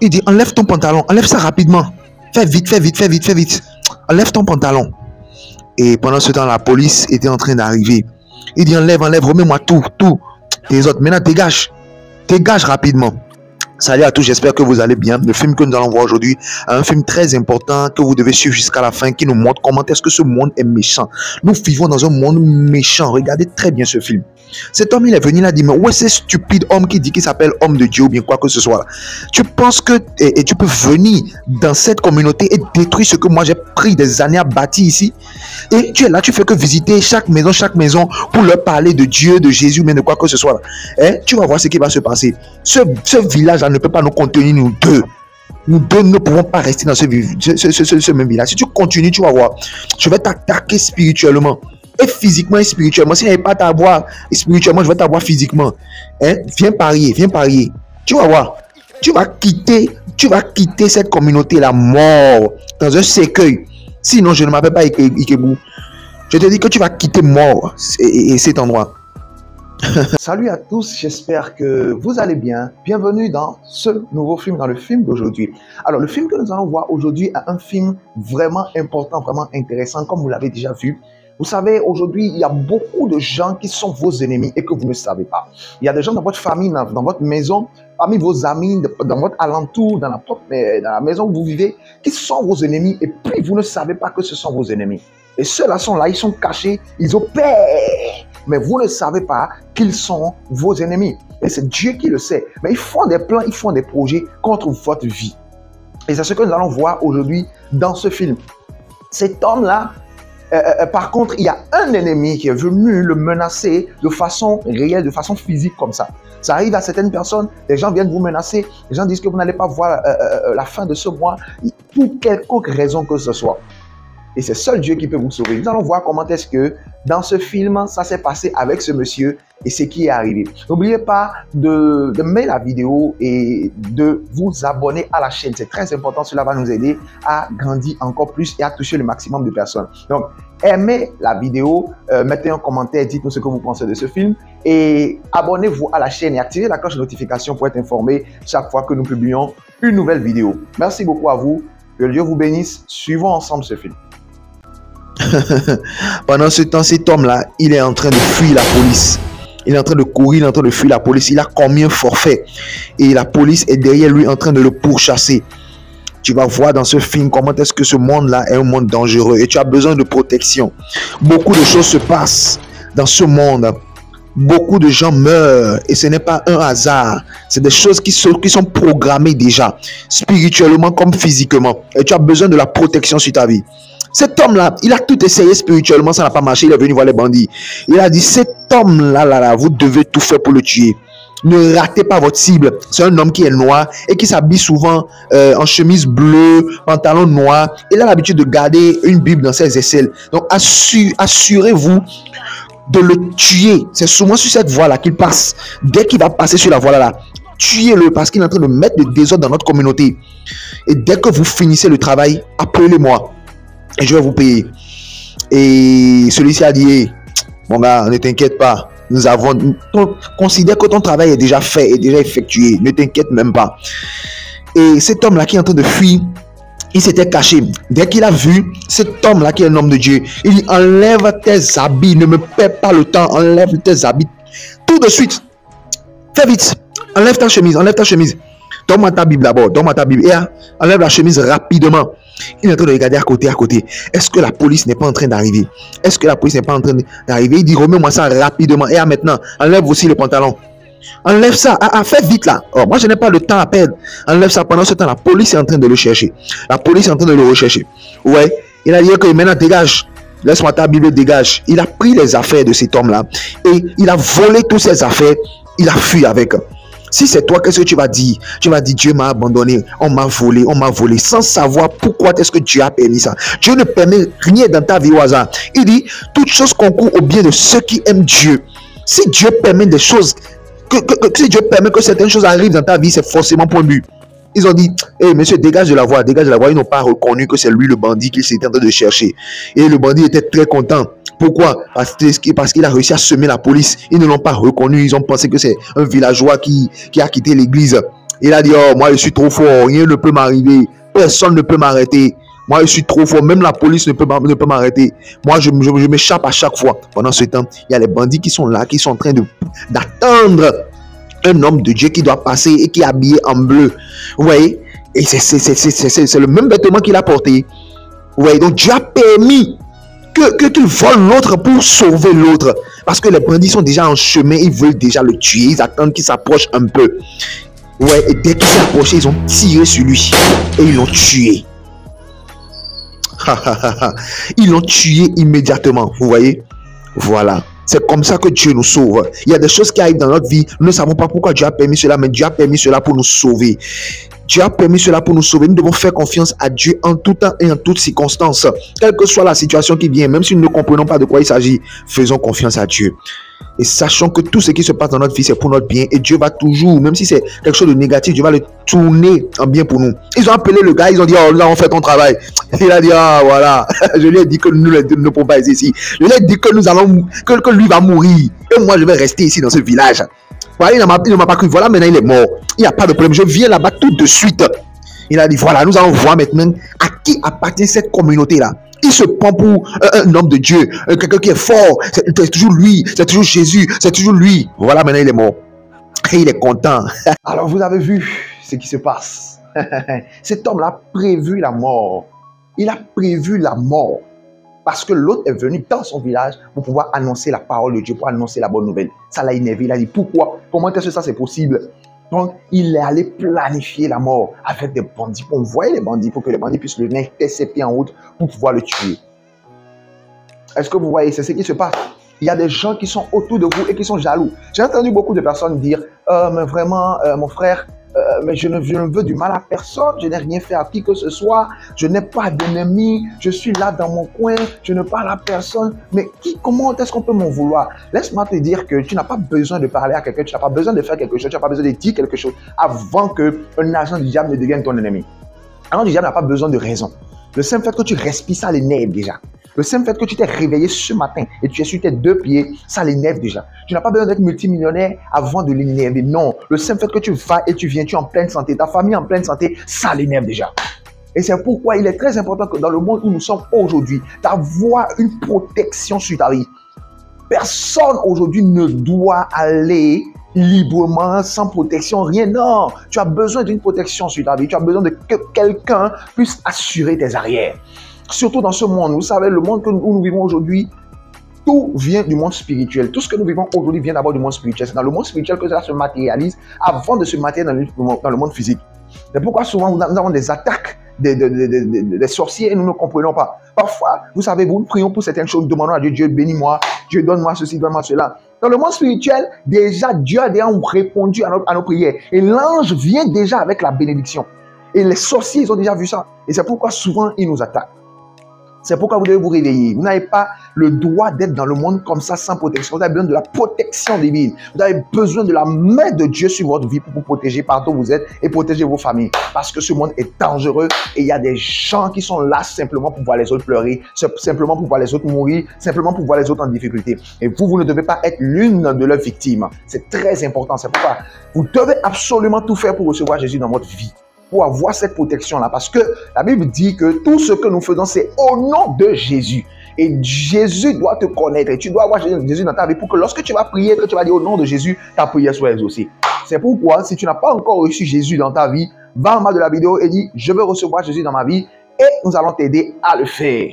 Il dit, enlève ton pantalon, enlève ça rapidement. Fais vite, fais vite, fais vite, fais vite. Enlève ton pantalon. Et pendant ce temps, la police était en train d'arriver. Il dit, enlève, enlève, remets-moi tout. Les autres, maintenant, dégage rapidement. Salut à tous, j'espère que vous allez bien. Le film que nous allons voir aujourd'hui est un film très important que vous devez suivre jusqu'à la fin, qui nous montre comment est-ce que ce monde est méchant. Nous vivons dans un monde méchant. Regardez très bien ce film. Cet homme, il est venu, il a dit, mais où est ce stupide homme qui dit qu'il s'appelle homme de Dieu ou bien quoi que ce soit. Tu penses que et tu peux venir dans cette communauté et détruire ce que moi j'ai pris des années à bâtir ici? Et tu es là, tu fais que visiter chaque maison pour leur parler de Dieu, de Jésus, mais de quoi que ce soit. Tu vas voir ce qui va se passer. Ce village-là ne peut pas nous contenir, nous deux. Nous deux ne pouvons pas rester dans ce même village. Si tu continues, tu vas voir. Je vais t'attaquer spirituellement. Et physiquement et spirituellement. Si je n'arrive pas à t'avoir spirituellement, je vais t'avoir physiquement. Viens parier. Tu vas voir. Tu vas quitter cette communauté-là mort dans un cercueil. Sinon, je ne m'appelle pas Ikebou. Je te dis que tu vas quitter mort et cet endroit. Salut à tous, j'espère que vous allez bien. Bienvenue dans ce nouveau film, dans le film d'aujourd'hui. Alors, le film que nous allons voir aujourd'hui est un film vraiment important, vraiment intéressant, comme vous l'avez déjà vu. Vous savez, aujourd'hui, il y a beaucoup de gens qui sont vos ennemis et que vous ne savez pas. Il y a des gens dans votre famille, dans votre maison, parmi vos amis, dans votre alentour, dans la maison où vous vivez, qui sont vos ennemis et puis vous ne savez pas que ce sont vos ennemis. Et ceux-là sont là, ils sont cachés, ils opèrent. Mais vous ne savez pas qu'ils sont vos ennemis. Et c'est Dieu qui le sait. Mais ils font des plans, ils font des projets contre votre vie. Et c'est ce que nous allons voir aujourd'hui dans ce film. Cet homme-là, par contre, il y a un ennemi qui est venu le menacer de façon réelle, de façon physique comme ça. Ça arrive à certaines personnes, les gens viennent vous menacer, les gens disent que vous n'allez pas voir la fin de ce mois pour quelque raison que ce soit. Et c'est seul Dieu qui peut vous sauver. Nous allons voir comment est-ce que dans ce film, ça s'est passé avec ce monsieur et ce qui est arrivé. N'oubliez pas de mettre la vidéo et de vous abonner à la chaîne. C'est très important, cela va nous aider à grandir encore plus et à toucher le maximum de personnes. Donc, aimez la vidéo, mettez un commentaire, dites-nous ce que vous pensez de ce film et abonnez-vous à la chaîne et activez la cloche de notification pour être informé chaque fois que nous publions une nouvelle vidéo. Merci beaucoup à vous. Que Dieu vous bénisse. Suivons ensemble ce film. Pendant ce temps, cet homme-là, il est en train de fuir la police. Il est en train de courir, il est en train de fuir la police. Il a commis un forfait. Et la police est derrière lui en train de le pourchasser. Tu vas voir dans ce film comment est-ce que ce monde-là est un monde dangereux. Et tu as besoin de protection. Beaucoup de choses se passent dans ce monde. Beaucoup de gens meurent. Et ce n'est pas un hasard. C'est des choses qui sont programmées déjà. Spirituellement comme physiquement. Et tu as besoin de la protection sur ta vie. Cet homme-là, il a tout essayé spirituellement, ça n'a pas marché, il est venu voir les bandits. Il a dit, cet homme-là, vous devez tout faire pour le tuer. Ne ratez pas votre cible. C'est un homme qui est noir et qui s'habille souvent en chemise bleue, pantalon noir. Il a l'habitude de garder une Bible dans ses aisselles. Donc, assurez-vous de le tuer. C'est souvent sur cette voie-là qu'il passe. Dès qu'il va passer sur la voie-là, tuez-le parce qu'il est en train de mettre le désordre dans notre communauté. Et dès que vous finissez le travail, appelez-moi. Et je vais vous payer. Et celui-ci a dit, hey, mon gars, ne t'inquiète pas. Considère que ton travail est déjà fait, est déjà effectué. Ne t'inquiète même pas. Et cet homme-là qui est en train de fuir, il s'était caché. Dès qu'il a vu cet homme-là qui est un homme de Dieu, il dit, enlève tes habits, ne me perds pas le temps, enlève tes habits. Tout de suite. Fais vite. Enlève ta chemise, enlève ta chemise. Donne-moi ta Bible d'abord, donne-moi ta Bible. Et enlève la chemise rapidement. Il est en train de regarder à côté. Est-ce que la police n'est pas en train d'arriver? Est-ce que la police n'est pas en train d'arriver? Il dit, remets-moi ça rapidement. Et maintenant, enlève aussi le pantalon. Enlève ça. Fais vite là. Oh, moi, je n'ai pas le temps à perdre. Enlève ça. Pendant ce temps, la police est en train de le chercher. La police est en train de le rechercher. Ouais. Il a dit que maintenant, dégage. Laisse-moi ta Bible, dégage. Il a pris les affaires de cet homme-là. Et il a volé toutes ses affaires. Il a fui avec. Si c'est toi, qu'est-ce que tu vas dire? Tu vas dire, Dieu m'a abandonné, on m'a volé, sans savoir pourquoi est-ce que Dieu a permis ça. Dieu ne permet rien dans ta vie au hasard. Il dit, toute chose concourt au bien de ceux qui aiment Dieu. Si Dieu permet des choses, si Dieu permet que certaines choses arrivent dans ta vie, c'est forcément pour un but. Ils ont dit, hey, monsieur, dégage de la voie, dégage de la voie. Ils n'ont pas reconnu que c'est lui le bandit qu'il s'était en train de chercher. Et le bandit était très content. Pourquoi? Parce qu'il a réussi à semer la police. Ils ne l'ont pas reconnu. Ils ont pensé que c'est un villageois qui a quitté l'église. Il a dit, oh, moi je suis trop fort, rien ne peut m'arriver, personne ne peut m'arrêter. Moi je suis trop fort, même la police ne peut m'arrêter. Moi je m'échappe à chaque fois. Pendant ce temps, il y a les bandits qui sont là, qui sont en train d'attendre un homme de Dieu qui doit passer et qui est habillé en bleu. Vous voyez? Et c'est le même vêtement qu'il a porté. Vous voyez? Donc Dieu a permis qu'il vole l'autre pour sauver l'autre. Parce que les bandits sont déjà en chemin, ils veulent déjà le tuer. Ils attendent qu'il s'approche un peu. Ouais, et dès qu'il s'est approché, ils ont tiré sur lui. Et ils l'ont tué. Ils l'ont tué immédiatement. Vous voyez? Voilà. C'est comme ça que Dieu nous sauve. Il y a des choses qui arrivent dans notre vie. Nous ne savons pas pourquoi Dieu a permis cela, mais Dieu a permis cela pour nous sauver. Dieu a permis cela pour nous sauver. Nous devons faire confiance à Dieu en tout temps et en toutes circonstances. Quelle que soit la situation qui vient, même si nous ne comprenons pas de quoi il s'agit, faisons confiance à Dieu. Et sachons que tout ce qui se passe dans notre vie, c'est pour notre bien. Et Dieu va toujours, même si c'est quelque chose de négatif, Dieu va le tourner en bien pour nous. Ils ont appelé le gars, ils ont dit, oh là, on fait ton travail. Il a dit, ah voilà, je lui ai dit que nous ne pouvons pas être ici. Je lui ai dit que nous allons, que lui va mourir. Et moi, je vais rester ici dans ce village. Voilà, il ne m'a pas cru. Voilà, maintenant il est mort. Il n'y a pas de problème. Je viens là-bas tout de suite. Il a dit, voilà, nous allons voir maintenant à qui appartient cette communauté-là. Il se prend pour un homme de Dieu, quelqu'un qui est fort. C'est toujours lui, c'est toujours Jésus, c'est toujours lui. Voilà, maintenant il est mort. Et il est content. Alors, vous avez vu ce qui se passe. Cet homme-là a prévu la mort. Il a prévu la mort. Parce que l'autre est venu dans son village pour pouvoir annoncer la parole de Dieu, pour annoncer la bonne nouvelle. Ça l'a énervé. Il a dit, pourquoi? Comment est-ce que ça c'est possible? Donc, il est allé planifier la mort avec des bandits pour envoyer les bandits, pour que les bandits puissent le intercepter en route pour pouvoir le tuer. Est-ce que vous voyez? C'est ce qui se passe. Il y a des gens qui sont autour de vous et qui sont jaloux. J'ai entendu beaucoup de personnes dire, mais vraiment, mon frère, mais je ne veux du mal à personne, je n'ai rien fait à qui que ce soit, je n'ai pas d'ennemis, je suis là dans mon coin, je ne parle à personne, mais comment est-ce qu'on peut m'en vouloir? Laisse-moi te dire que tu n'as pas besoin de parler à quelqu'un, tu n'as pas besoin de faire quelque chose, tu n'as pas besoin de dire quelque chose avant qu'un agent du diable ne devienne ton ennemi. Un agent du diable n'a pas besoin de raison. Le simple fait que tu respires, ça l'énerve déjà. Le simple fait que tu t'es réveillé ce matin et tu es sur tes deux pieds, ça l'énerve déjà. Tu n'as pas besoin d'être multimillionnaire avant de l'énerver. Non, le simple fait que tu vas et tu viens, tu es en pleine santé, ta famille est en pleine santé, ça l'énerve déjà. Et c'est pourquoi il est très important que dans le monde où nous sommes aujourd'hui, d'avoir une protection sur ta vie. Personne aujourd'hui ne doit aller librement, sans protection, rien. Non, tu as besoin d'une protection sur ta vie. Tu as besoin de que quelqu'un puisse assurer tes arrières. Surtout dans ce monde, vous savez, le monde où nous vivons aujourd'hui, tout vient du monde spirituel. Tout ce que nous vivons aujourd'hui vient d'abord du monde spirituel. C'est dans le monde spirituel que cela se matérialise avant de se matérialiser dans le monde physique. C'est pourquoi souvent nous avons des attaques des sorciers et nous ne comprenons pas. Parfois, vous savez, nous prions pour certaines choses, nous demandons à Dieu, Dieu bénis-moi, Dieu donne-moi ceci, donne-moi cela. Dans le monde spirituel, déjà, Dieu a déjà répondu à nos prières. Et l'ange vient déjà avec la bénédiction. Et les sorciers, ils ont déjà vu ça. Et c'est pourquoi souvent, ils nous attaquent. C'est pourquoi vous devez vous réveiller. Vous n'avez pas le droit d'être dans le monde comme ça sans protection. Vous avez besoin de la protection divine. Vous avez besoin de la main de Dieu sur votre vie pour vous protéger partout où vous êtes et protéger vos familles. Parce que ce monde est dangereux et il y a des gens qui sont là simplement pour voir les autres pleurer, simplement pour voir les autres mourir, simplement pour voir les autres en difficulté. Et vous ne devez pas être l'une de leurs victimes. C'est très important. C'est pourquoi vous devez absolument tout faire pour recevoir Jésus dans votre vie, pour avoir cette protection-là. Parce que la Bible dit que tout ce que nous faisons, c'est au nom de Jésus. Et Jésus doit te connaître. Et tu dois avoir Jésus dans ta vie pour que lorsque tu vas prier, que tu vas dire au nom de Jésus, ta prière soit exaucée. C'est pourquoi, si tu n'as pas encore reçu Jésus dans ta vie, va en bas de la vidéo et dis, je veux recevoir Jésus dans ma vie et nous allons t'aider à le faire.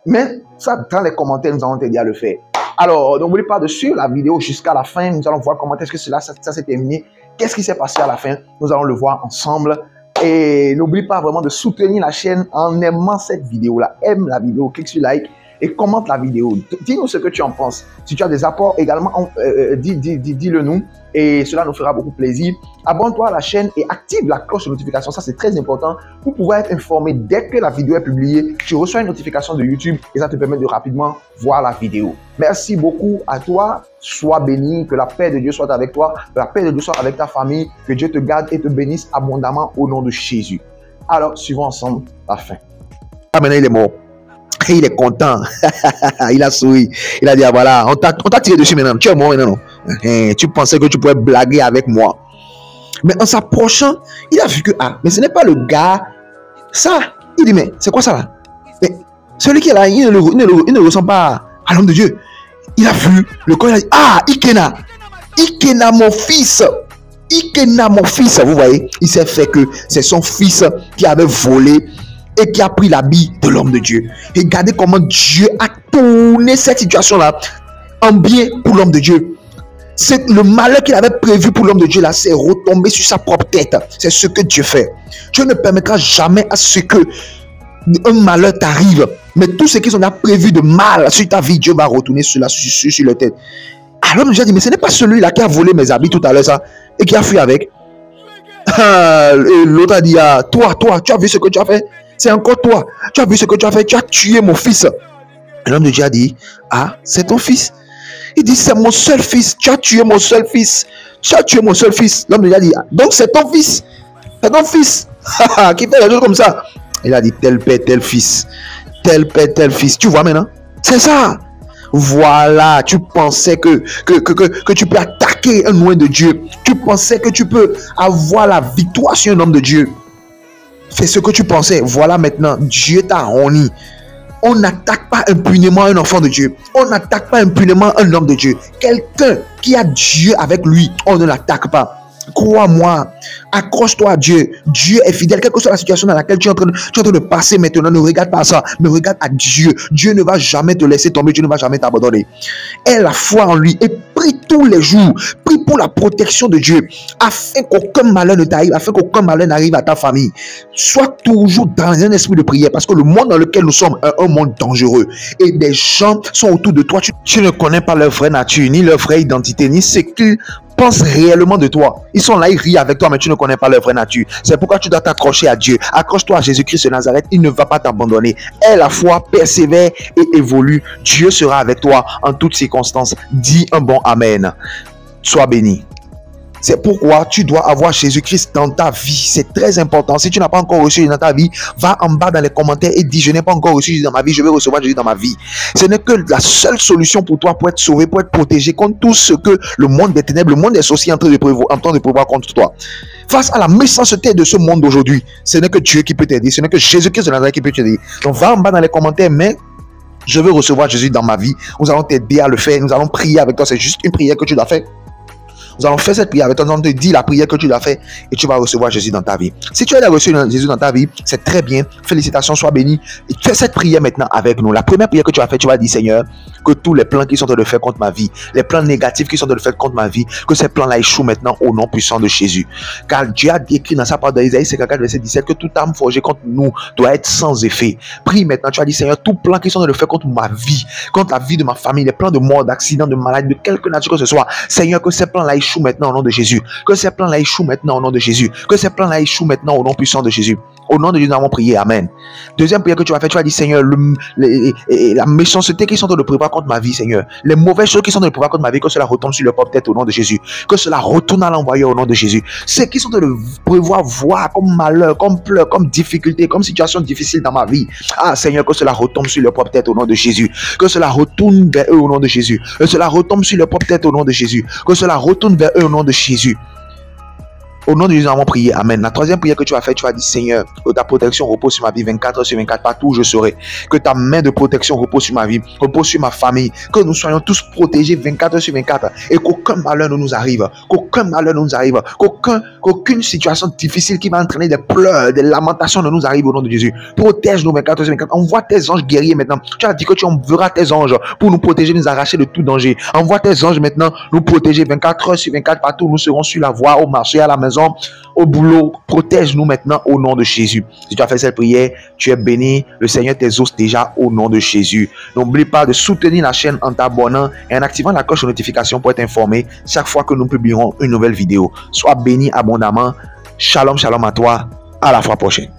Mais ça, dans les commentaires, nous allons t'aider à le faire. Alors, n'oublie pas de suivre la vidéo jusqu'à la fin. Nous allons voir comment est-ce que ça s'est terminé. Qu'est-ce qui s'est passé à la fin? Nous allons le voir ensemble. Et n'oublie pas vraiment de soutenir la chaîne en aimant cette vidéo-là. Aime la vidéo, clique sur like et commente la vidéo. Dis-nous ce que tu en penses. Si tu as des apports également, dis-le nous et cela nous fera beaucoup plaisir. Abonne-toi à la chaîne et active la cloche de notification. Ça, c'est très important pour pouvoir être informé dès que la vidéo est publiée. Tu reçois une notification de YouTube et ça te permet de rapidement voir la vidéo. Merci beaucoup à toi. Sois béni, que la paix de Dieu soit avec toi, que la paix de Dieu soit avec ta famille, que Dieu te garde et te bénisse abondamment au nom de Jésus. Alors, suivons ensemble la fin. Ah, maintenant il est mort. Il est content. Il a souri. Il a dit, ah, voilà, on t'a tiré dessus maintenant. Tu es mort maintenant. Tu pensais que tu pouvais blaguer avec moi. Mais en s'approchant, il a vu que, ah, mais ce n'est pas le gars. Ça, il dit, mais c'est quoi ça là? Mais celui qui est là, il ne ressemble pas à l'homme de Dieu. Il a vu le corps, il a dit, ah, Ikena. Ikena, mon fils. Ikena, mon fils. Vous voyez, il s'est fait que c'est son fils qui avait volé et qui a pris l'habit de l'homme de Dieu. Regardez comment Dieu a tourné cette situation-là en bien pour l'homme de Dieu. C'est le malheur qu'il avait prévu pour l'homme de Dieu là, c'est retombé sur sa propre tête. C'est ce que Dieu fait. Dieu ne permettra jamais à ce que un malheur t'arrive. Mais tout ce qu'ils ont prévu de mal sur ta vie, Dieu va retourner cela sur la tête. Alors l'homme de Dieu a dit, mais ce n'est pas celui-là qui a volé mes habits tout à l'heure ça et qui a fui avec. Et l'autre a dit, ah, toi, tu as vu ce que tu as fait? C'est encore toi. Tu as vu ce que tu as fait? Tu as tué mon fils. Et l'homme de Dieu a dit, ah, c'est ton fils? Il dit, c'est mon seul fils. Tu as tué mon seul fils. Tu as tué mon seul fils. L'homme de Dieu a dit, donc c'est ton fils. C'est ton fils. Qui fait des choses comme ça. Il a dit, tel père, tel fils. Tel père, tel fils. Tu vois maintenant? C'est ça. Voilà. Tu pensais que tu peux attaquer un loin de Dieu. Tu pensais que tu peux avoir la victoire sur un homme de Dieu. Fais ce que tu pensais. Voilà maintenant. Dieu t'a honni. On n'attaque pas impunément un enfant de Dieu. On n'attaque pas impunément un homme de Dieu. Quelqu'un qui a Dieu avec lui, on ne l'attaque pas. Crois-moi, accroche-toi à Dieu. Dieu est fidèle, quelle que soit la situation dans laquelle tu es en train de passer maintenant. Ne regarde pas ça, mais regarde à Dieu. Dieu ne va jamais te laisser tomber, Dieu ne va jamais t'abandonner. Aie la foi en lui et prie tous les jours. Prie pour la protection de Dieu, afin qu'aucun malheur ne t'arrive, afin qu'aucun malheur n'arrive à ta famille. Sois toujours dans un esprit de prière, parce que le monde dans lequel nous sommes est un monde dangereux. Et des gens sont autour de toi. Tu ne connais pas leur vraie nature, ni leur vraie identité, ni ce qu'ils pensent réellement de toi. Ils sont là, ils rient avec toi, mais tu ne connais pas leur vraie nature. C'est pourquoi tu dois t'accrocher à Dieu. Accroche-toi à Jésus-Christ de Nazareth. Il ne va pas t'abandonner. Aie la foi, persévère et évolue. Dieu sera avec toi en toutes circonstances. Dis un bon Amen. Sois béni. C'est pourquoi tu dois avoir Jésus-Christ dans ta vie. C'est très important. Si tu n'as pas encore reçu dans ta vie, va en bas dans les commentaires et dis, je n'ai pas encore reçu Jésus dans ma vie, je vais recevoir Jésus dans ma vie. Ce n'est que la seule solution pour toi pour être sauvé, pour être protégé contre tout ce que le monde des ténèbres, le monde des sorciers est en train de prévoir contre toi. Face à la méchanceté de ce monde d'aujourd'hui, ce n'est que Dieu qui peut t'aider. Ce n'est que Jésus-Christ de Nazareth qui peut t'aider. Donc va en bas dans les commentaires, mais je veux recevoir Jésus dans ma vie. Nous allons t'aider à le faire. Nous allons prier avec toi. C'est juste une prière que tu dois faire. Nous allons faire cette prière avec toi. Nous allons te dire la prière que tu dois faire et tu vas recevoir Jésus dans ta vie. Si tu as reçu Jésus dans ta vie, c'est très bien. Félicitations, sois béni. Et fais cette prière maintenant avec nous. La première prière que tu vas faire, tu vas dire, Seigneur, que tous les plans qui sont en train de faire contre ma vie, les plans négatifs qui sont en train de faire contre ma vie, que ces plans-là échouent maintenant au nom puissant de Jésus. Car Dieu a écrit dans sa parole dans Isaïe 54, verset 17, que toute arme forgée contre nous doit être sans effet. Prie maintenant. Tu vas dire, Seigneur, tous les plans qui sont en train de faire contre ma vie, contre la vie de ma famille, les plans de mort, d'accident, de maladie, de quelque nature que ce soit, Seigneur, que ces plans-là échouent maintenant au nom de Jésus. Que ces plans-là échouent maintenant au nom de Jésus. Que ces plans-là échouent maintenant au nom puissant de Jésus. Au nom de Dieu, nous avons prié. Amen. Deuxième prière que tu vas faire, tu vas dire, Seigneur, la méchanceté qui sont en train de prévoir contre ma vie, Seigneur, les mauvaises choses qui sont en train de prévoir contre ma vie, que cela retombe sur leur propre tête au nom de Jésus. Que cela retourne à l'envoyeur au nom de Jésus. Ceux qui sont en train de prévoir voir comme malheur, comme pleurs, comme difficulté, comme situation difficile dans ma vie, ah Seigneur, que cela retombe sur leur propre tête au nom de Jésus. Que cela retourne vers eux au nom de Jésus. Que cela retombe sur leur propre tête au nom de Jésus. Que cela retourne vers eux au nom de Jésus. Au nom de Jésus, nous avons prié. Amen. La troisième prière que tu vas faire, tu vas dire, Seigneur, que ta protection repose sur ma vie 24 heures sur 24, partout où je serai. Que ta main de protection repose sur ma vie, repose sur ma famille. Que nous soyons tous protégés 24 heures sur 24 et qu'aucun malheur ne nous arrive. Qu'aucun malheur ne nous arrive. Qu'aucune situation difficile qui va entraîner des pleurs, des lamentations ne nous arrive au nom de Jésus. Protège-nous 24 heures sur 24. Envoie tes anges guerriers maintenant. Tu as dit que tu enverras tes anges pour nous protéger, nous arracher de tout danger. Envoie tes anges maintenant, nous protéger 24 heures sur 24, partout où nous serons sur la voie, au marché, à la maison, au boulot. Protège-nous maintenant au nom de Jésus. Si tu as fait cette prière, tu es béni. Le Seigneur t'exauce déjà au nom de Jésus. N'oublie pas de soutenir la chaîne en t'abonnant et en activant la cloche de notification pour être informé chaque fois que nous publierons une nouvelle vidéo. Sois béni abondamment. Shalom, shalom à toi. À la fois prochaine.